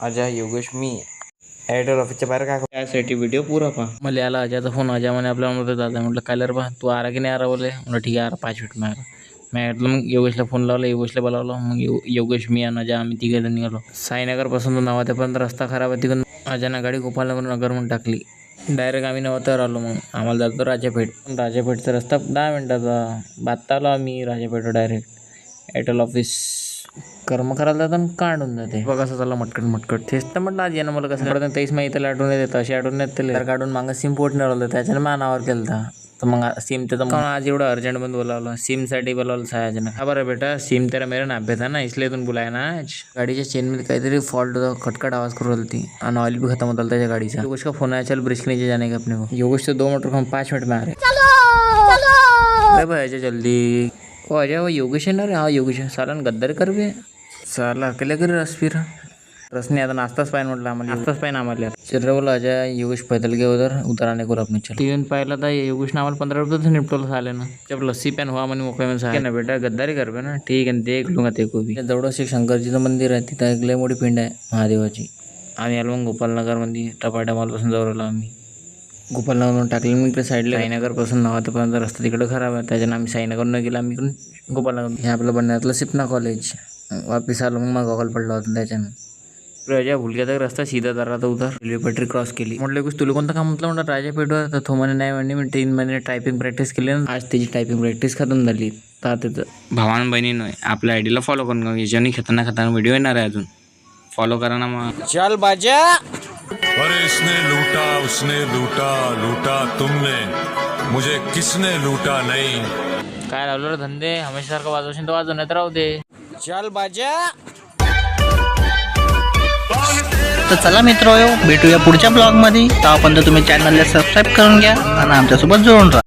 अजय योगेश मी Airtel ऑफिसच्या बाहेर काय त्यासाठी व्हिडिओ पुरा पहा. मला याला अजयचा फोन. अजय म्हणे आपल्याला म्हणतो दादा. म्हटलं काय बा तू आरा की नाही आरा बोले. म्हटलं ठीक आहे आरा 5 मिनिट मारा. मी म्हटलं मग योगेशला फोन लावला. योगेशला बोलावलं. मग योगेश मी आणि अजय आम्ही तिघे जण निघालो. साईनगरपासून नाव आहे पण रस्ता खराब आहे. तिकडून अजयनं गाडी गोपालनगर म्हणून टाकली. डायरेक्ट आम्ही नवतावर आलो. मग आम्हाला जातो राजापेठ. राजापेठचा रस्ता 10 मिनिटाचा. बात आलो आम्ही राजापेठ डायरेक्ट एअरटेल ऑफिस. कर्म करायला जातं काढून जाते बघा कसं चाललं मटकट. तेच तर म्हटलं आज येणं मला कसं काढतं तेच माहिती आठवण येते तशी आठवण येत त्याला काढून मागं सिम पोर्ट निवडलं त्याच्यानं मा नावावर केलं तर मग सिम त्याचं आज एवढं अर्जंट मध्ये बोलावलं. सिमसाठी बोलावलं सायाजनं. हा बरं बेटा सिम तेरा मेरा नाम पे था ना इसलिए तुम बुलाया ना आज. गाडीच्या चेनमध्ये काहीतरी फॉल्ट होता. खटखट आवाज करू राहिली ती आणि ऑइल भी खत्म होता त्याच्या गाडीचा. योगेश का फोन आया चल ब्रिस्क नीचे जाने का अपने को. योगेश तो 2 मिनट हम 5 मिनट में आ रहे. अरे भाई अजय जल्दी. ओ अजय वो योगेश है ना रे. हाँ योगेश है. साला गद्दारी कर बे. साला अकेले कर रस फिर रसने आता नाश्ताच पाहिजे म्हटलं आम्हाला. नाश्ताच पाहिजे आम्हाला. चल बोला अजय योगेश पैदल गे उधर आने को अपने चल. टीव्ही पाहिला तर योगेश आम्हाला 15 रुपये निपटवलं साले ना. जब लस्सी पॅन हुआ म्हणे मोकळे में ना बेटा गद्दारी कर बे ना. ठीक आहे देख लूंगा ते को भी. जवळच एक शंकरजीचं मंदिर आहे. तिथं एक लय मोठी पिंड आहे महादेवाची. आम्ही आलो मग गोपालनगरमध्ये टपाट्या मॉलपासून जवळ आलो आम्ही. गोपालनगरवरून टाकले मग इकडे साईडला साईनगरपासून नावापर्यंत रस्ता तिकडे खराब आहे. त्याच्यानं आम्ही साईनगरनं गेला. आम्ही इकडून गोपालनगर. हे आपलं बनण्यातलं सिपना कॉलेज. वापिस आलो मग गॉगल पडला होता त्याच्यानं. राजा भूल गया था रस्ता सीधा जा रहा था उधर. रेल्वे पटरी क्रॉस केली. म्हटलं कुछ तुला कोणतं काम म्हटलं राजापेठवर. तर तो म्हणे नाही म्हणे मी 3 महिने टायपिंग प्रॅक्टिस केली ना. आज त्याची टायपिंग प्रॅक्टिस खतम झाली. तर तिथं भावान बहिणीनं आपल्या आयडीला फॉलो करून याच्याने खतरनाक व्हिडिओ येणार आहे अजून. फॉलो करा ना मग. चल बाजा. अरे इसने लूटा उसने लूटा तुमने मुझे किसने लूटा नहीं. काय लावलं रे धंदे हमेशा सारखं वाजवशील तर वाजव नाही तर राहू दे. चल बाजा. तर चला मित्र भेटूया पुढच्या ब्लॉगमध्ये. तेव्हापर्यंत तुम्ही चॅनलला सबस्क्राईब करून घ्या आणि आमच्यासोबत जोडून राहा.